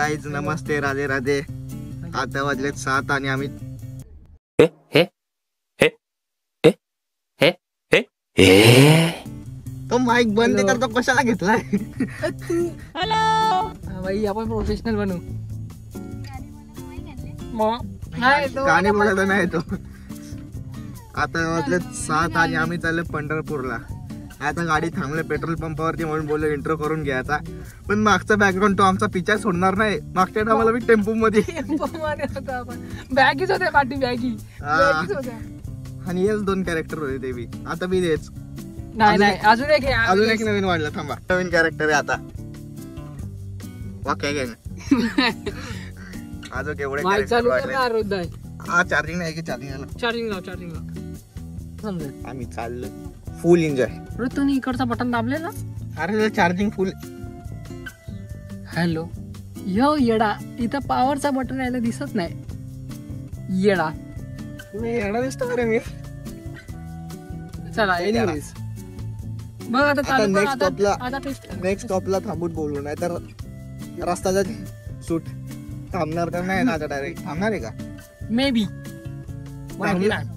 Guys नमस्ते, राधे राधे. आता वाजलेत 7 आणि आम्ही तो माईक बंद करतो कशाला घेतलाय? हॅलो भाई, आपण प्रोफेशनल बनू. गाणे बोलायला नाही तो. आता वाजलेत 7 आणि आम्ही चाललो पंढरपूरला. आता गाडी थांबले पेट्रोल पंपावरती म्हणून बोललो इंट्रो करून घ्यायचा. पण मागचा बॅकग्राऊंड तो आमचा पिक्चर सोडणार नाही. मागच्या टायमाला मी टेम्पो मध्ये बॅगीच होत्या पाठी, बॅगी आणि हेच 2 कॅरेक्टर होते ते बी. आता मी तेच नाही अजून एक नवीन वाढला. थांबा, नवीन कॅरेक्टर आहे आता. वाक्य अजून केवढे हा चार्जिंग नाही की चार्जिंग आम्ही चाललो फुल एन्जॉय. तुम्ही इकडचा बटन दाबले ना? अरे चार्जिंग फुल. हॅलो यो येडा, इथं पॉवरचा बटन यायला दिसत नाही. येडा दिसतो अरे मी. चला एनिवेज मग आता नेक्स्ट स्टॉपला थांबून बोलू, नाही तर रस्त्याचा सूट थांबणार तर नाही ना. आता डायरेक्ट थांबणार आहे का? मे बी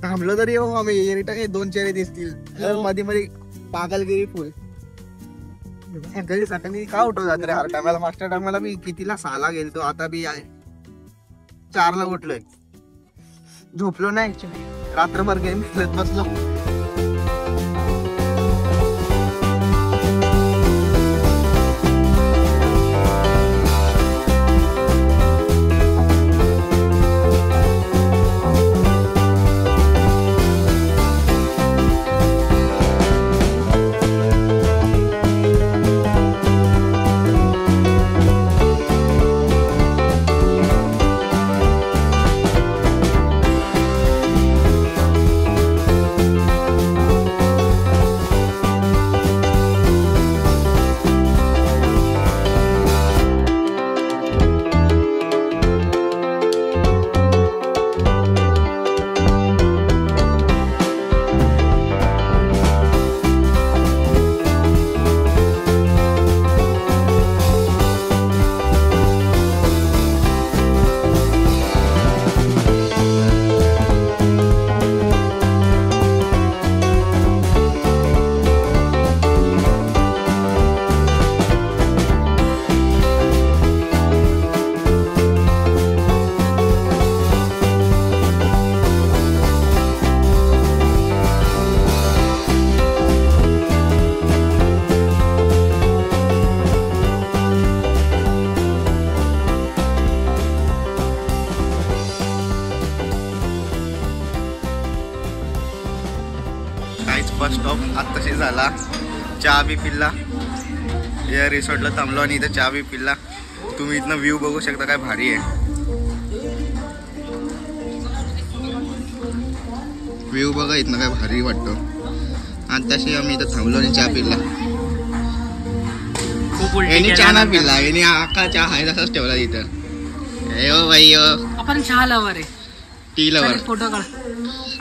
थांबलो तरी येऊ आम्ही. रिटर्न 2 चेहरे दिसतील. मध्ये मध्ये पागलगिरी फुल. सकाळी का उठवतात रे हर टायमाला? मागच्या टायमाला मी कितीला 6ला गेलतो, आता बी 4ला उठलोय. झोपलो नाही ऍक्च्युली, रात्रभर गेम खेळत बसलो. बस स्टॉप आत्ताशी झाला. चहा बी पिल्ला. या रिसॉर्टला थांबलो आणि इथं चहा बी पिल्ला. तुम्ही इथनं व्ह्यू बघू शकता, काय भारी आहे व्ह्यू. बघा इथनं काय भारी वाटतो. आत्ताशी आम्ही इथं थांबलो आणि चहा पिल्ला. याने चहा ना पिल्ला, याने आका चहा आहे तसाच ठेवला इथं. बाई आपण चहा लवर आहे, टी लवर. फोटो काढ.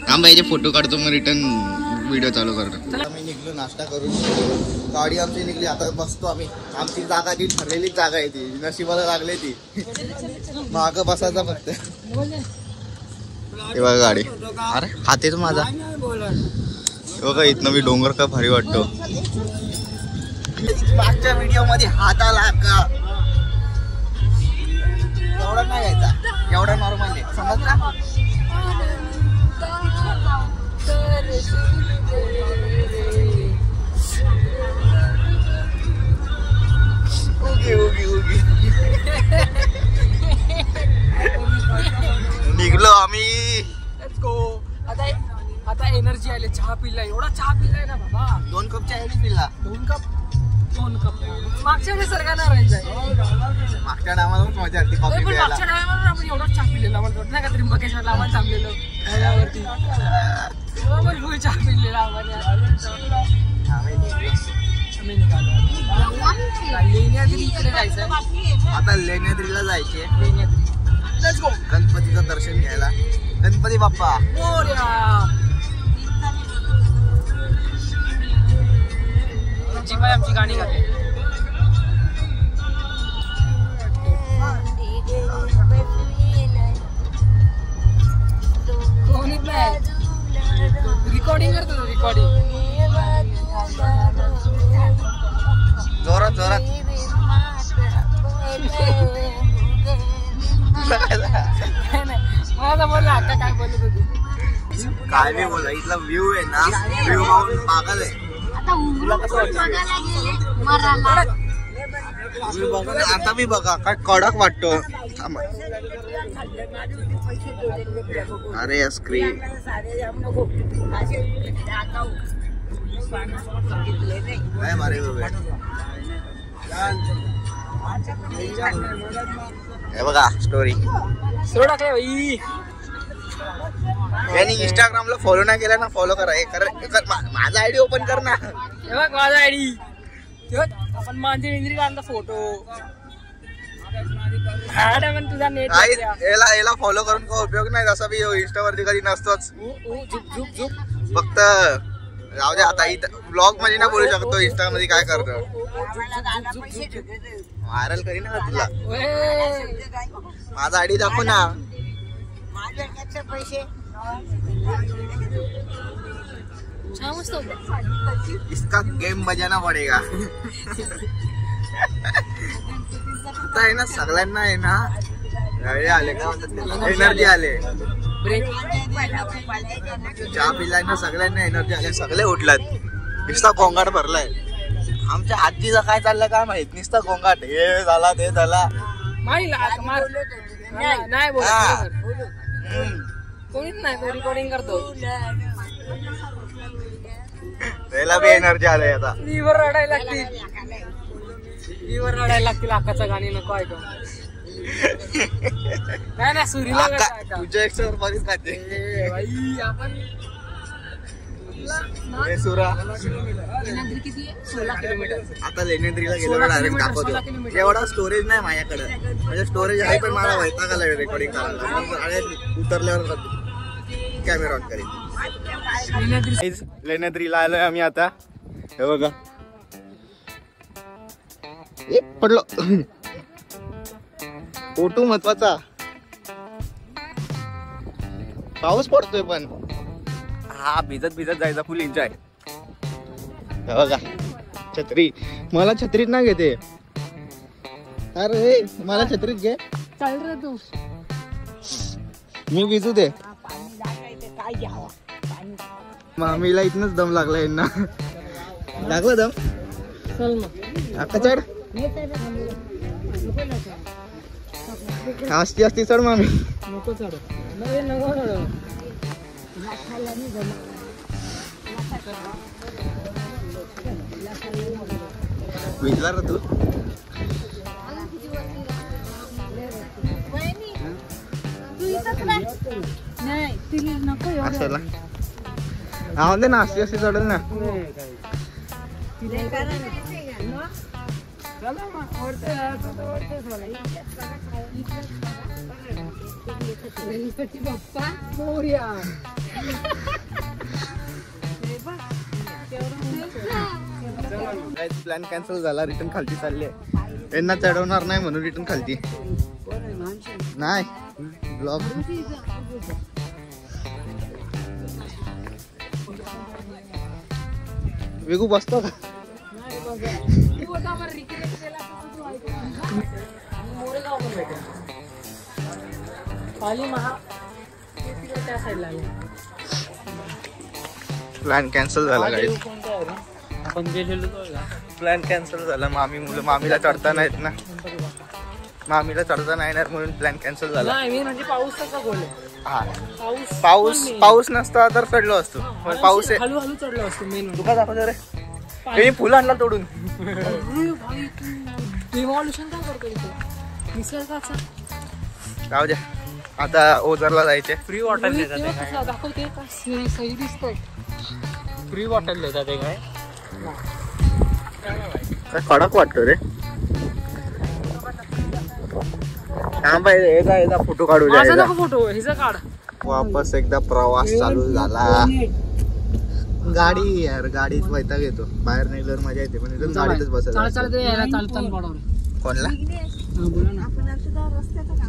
थांबा याचे फोटो काढतो, मग रिटर्न व्हिडिओ चालू करतो. आम्ही निघलो नाश्ता करून. गाडी आमची निघली. आता बसतो आम्ही. आमची जागा ती ठरलेली जागा आहे, ती नशिबाला लागली ती. माग बसायचा फक्त. हे बघा गाडी. अरे हात येतो माझा. बघा इथनं मी डोंगर का भारी वाटतो. मागच्या व्हिडिओ मध्ये हात आला का? एवढा नाही घ्यायचा, एवढा नॉर्मल आहे, समजला? निघलो आम्ही. Let's go. आता एनर्जी आली. चहा पिल्ला, एवढा चहा पिल्लाय ना बाबा. 2 कप चहा पिल्ला. 2 कप मागच्या वेळेस सारखा नाही राहायचं. मागच्या टायमाला मजा आली कॉफी प्यायला. मागच्या टायमाला आपण एवढा चहा पिलेला म्हणतो नाही का? त्र्यंबकेश्वरला आपण थांबलेलो त्यावरती फुल चहा पिलेला आपण. लेण्याद्रीकडे जायचं. आता लेण्याद्रीला जायचे. Let's go. गणपतीचं दर्शन घ्यायला. गणपती बाप्पा मोरया. जी बाई आमची गाणी गाते. रेकॉर्डिंग जोरात जोरात. मला बोलला आता काय बोलत होती. काय नाही बोला, इथला व्ह्यू आहे ना, व्ह्यू पाहून पागल आहे. आता मी बघा काय कडक वाटतो. अरे स्क्रीन काय मारे हे बघा स्टोरी टाकले भाई. यांनी इंस्टाग्रामला फॉलो नाही केला ना, फॉलो करा. माझा आयडी ओपन कर ना. हे बघ माझा आयडी. आपण मांजरी इंद्री काढला फोटो. पण तुझा नेट याला फॉलो करून काय उपयोग नाही. जसा मी इंस्टा वरती कधी नसतोच. फक्त जाऊ दे आता. इथं ब्लॉग मध्ये ना बोलू शकतो. इंस्टा मध्ये काय करतो व्हायरल करी ना तुला. माझा आयडी दाखव ना. इसका गेम बजाना पडेगा. आता आहे ना सगळ्यांना आहे ना आले का म्हणतात एनर्जी आले. चहा पिलाय सगळ्यांना एनर्जी आले. सगळे उठलात. नुसता गोंगाट भरलाय. आमच्या हातीचा काय चाललं काय माहित. नुसता गोंगाट. हे झाला ते झाला. नाही कोणीच नाही. रेकॉर्डिंग करतो. त्याला बी एनर्जी आलंय आता. लीवर रडायला लागतील. आकाचं गाणी नको ऐकू. नाही सुरीला तुझ्या एक्स्ट्रा बरीच खाते भाई. आपण सुरा किती 16 किलोमीटर. आता लेनेद्रीला गेलो डायरेक्ट दाखवतो. एवढा स्टोरेज नाही माझ्याकडे. म्हणजे स्टोरेज आहे पण मला वैताग आलाय रेकॉर्डिंग करायला. उतरल्यावर कॅमेरा ऑन करेल. लेनेद्रीला आलोय आम्ही आता. हे बघा पडलो. फोटो महत्वाचा. पाऊस पडतोय पण हा भिजत भिजत जायचा. फुल एन्जॉय. बघा छत्री. मला छत्रीत ना घेते. अरे मला छत्रीत घे. चाल रे तू. मी भिजू दे. मामीला इथनच दम लागला. यांना लागला दम. चल मग आता चढ. असती असती चढ मामी. नको चढ. नको चढ. भिजला रे तू. असायला हा दे ना. असती असती चढेल ना. गणपती बाप्पा मोरया. प्लॅन कॅन्सल झाला. रिटर्न खालती चालले. यांना चढवणार नाही म्हणून रिटर्न खालती. नाही ब्लॉग वेगू बसतो का. प्लॅन कॅन्सल झाला गाईस. प्लॅन कॅन्सल झाला. मामीला चढता नाहीत ना. मामीला चढता नाही येणार म्हणून प्लॅन कॅन्सल झाला. म्हणजे पाऊस कसा बोलले. पाऊस नसता तर चढलो असतो. पाऊस हळूहळू चढलो असतो. मेन तुका दाखवतो रे. फुलं आणला तोडून. डेमॉल्युशन काय करतो इथे निसर्गाचा. जाऊ द्या आता ओझरला जायचे. फ्री वॉटर देतात दाखवते का सही दिसतोय. फ्री वॉटर देतात ते काय कडक वाटतो रे. याचा फोटो काढू द्या. फोटो ह्याचा काढ. वापस एकदा प्रवास चालू झाला. गाडी यार गाडीत वैताग येतो. बाहेर निघल्यावर मजा येते पण इथून गाडीतच बसायला. कोणला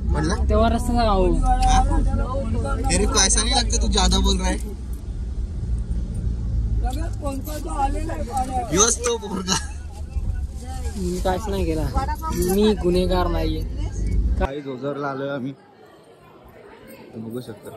म्हणला तेव्हा रस्ता गाव. तेरी पैसा नहीं लगता तू ज्यादा बोल रहा है. दिवस तो पोरगा मी काहीच नाही केला, मी गुन्हेगार नाहीये. काही ओझरला आलोय आम्ही, बघू शकतो.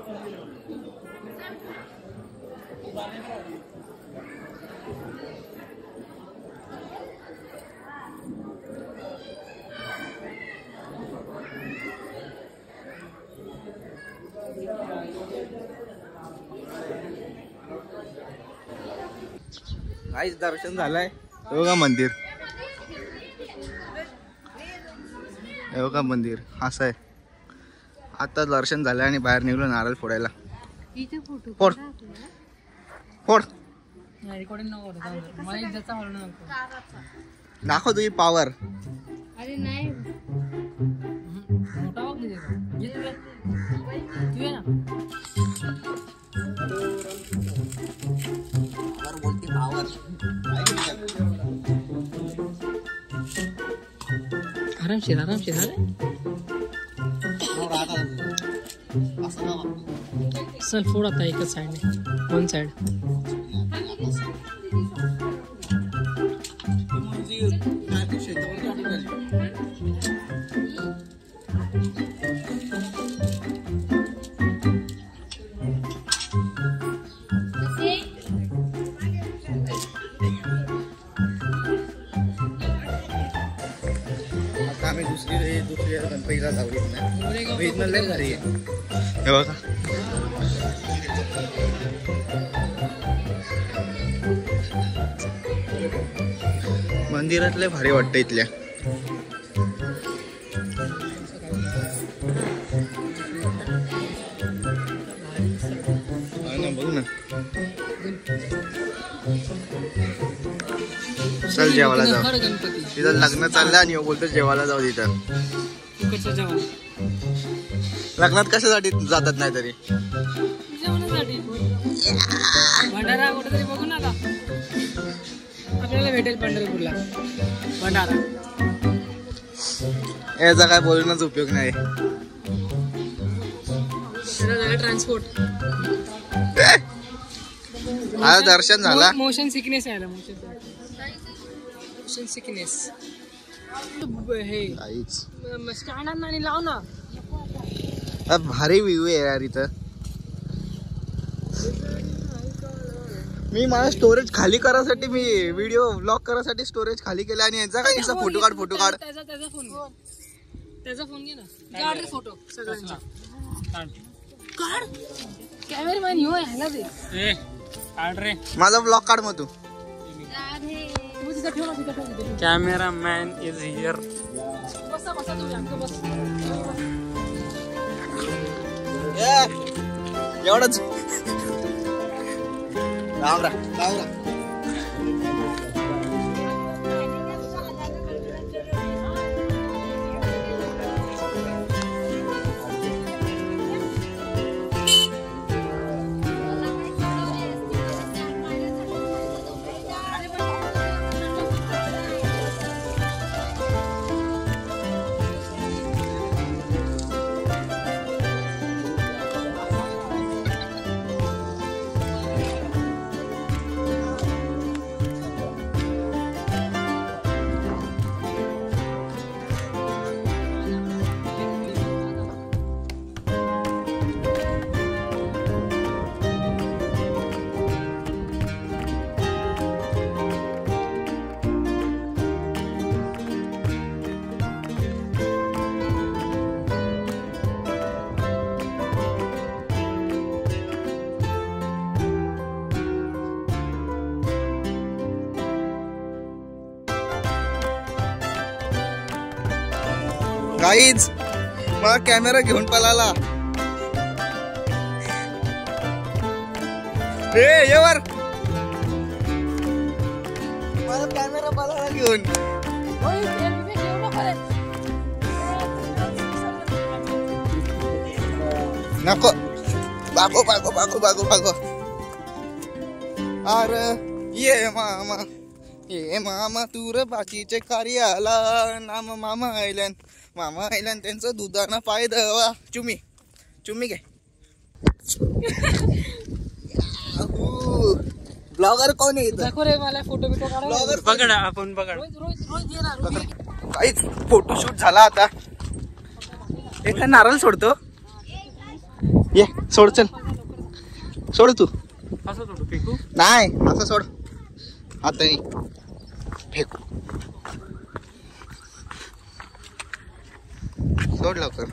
काहीच दर्शन झालंय. हे बघा मंदिर, हे बघा मंदिर असं आहे. आता दर्शन झालं आणि बाहेर निघलो नारळ फोडायला. फोड फोड रेकॉर्डिंग नको करू, मला इज्जतचा हॉल नको. दाखव तुझी पावर. अरे नाही मोठा वागली तू ये ना. आरामशीर आरामशीर. चल फोड आता एकच साईडने, वन साईड. आम्ही दुसऱ्या गणपतीला जाऊ इथनं लय भारी आहे. हे बघा मंदिरात लय भारी वाटतं इथल्या. बघ ना, चल जेवायला जाऊ. तिथं लग्न चाललं आणि बोलतो जेवायला जाऊ. तिथं लग्नात कशासाठी जातात नाही तरी भंडारा कुठेतरी बघू ना का आपल्याला भेटेल पंढरपूरला भंडारा. याचा काय बोलण्याचा उपयोग नाही. ट्रान्सपोर्ट आता दर्शन झाला. मोशन सिकनेस आहे, मोशन सिकनेस. हे स्टँड आणि लाव ना. भारी व्ह्यू आहे यार इथं. मी माझा स्टोरेज खाली करायसाठी, मी व्हिडिओ ब्लॉग करायसाठी स्टोरेज खाली केला आणि यांचा काय दिसला फोटो काढ फोटो काढ. त्याचा फोन घे ना, काढ रे फोटो सगळ्यांचा. काढ कॅमेरामॅन ह्यो ह्याला दे. काढ रे माझा ब्लॉग काढ मग तू. Cameraman is here. बसा बसा तुम्ही आमचं बस. एवढंच राम राम राम राम. गाईज मला कॅमेरा घेऊन पळाला. ये वर मला कॅमेरा पळाला घेऊन. नको बागो बागो बागो बागो बागो. अरे ये मामा तूर बाकीचे कार्याला नाम मामा आयलन त्यांचं दुधानं पाय दवा. चुमी चुमी घे. ब्लॉगर कोण आहे इथं? दाखव रे मला फोटो बिटो काढा. ब्लॉगर पकड आपण पकड. रोज रोज रोज ये ना रोज. काहीच फोटोशूट झाला आता. एका नारळ सोडतो. ये सोड, चल सोड तू. असं सोडू फेकू. नाही असं सोड. आता नाही फेक. सोड लवकर.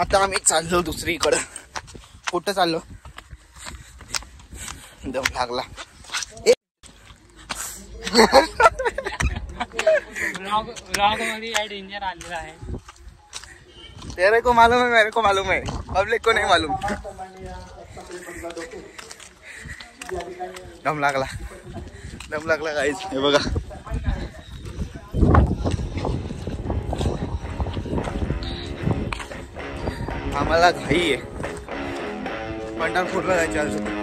आता आम्ही चाललो दुसरीकडं. कुठं चाललो? दम लागला. व्लॉग मध्ये या डेंजर आलेला आहे. तेरे को मालूम है, मेरे को मालूम है, पब्लिक को नहीं मालूम. दम लागला, दम लागला गाईज. हे बघा आम्हाला घाई आहे. पंढरपूरला जायचं अजून.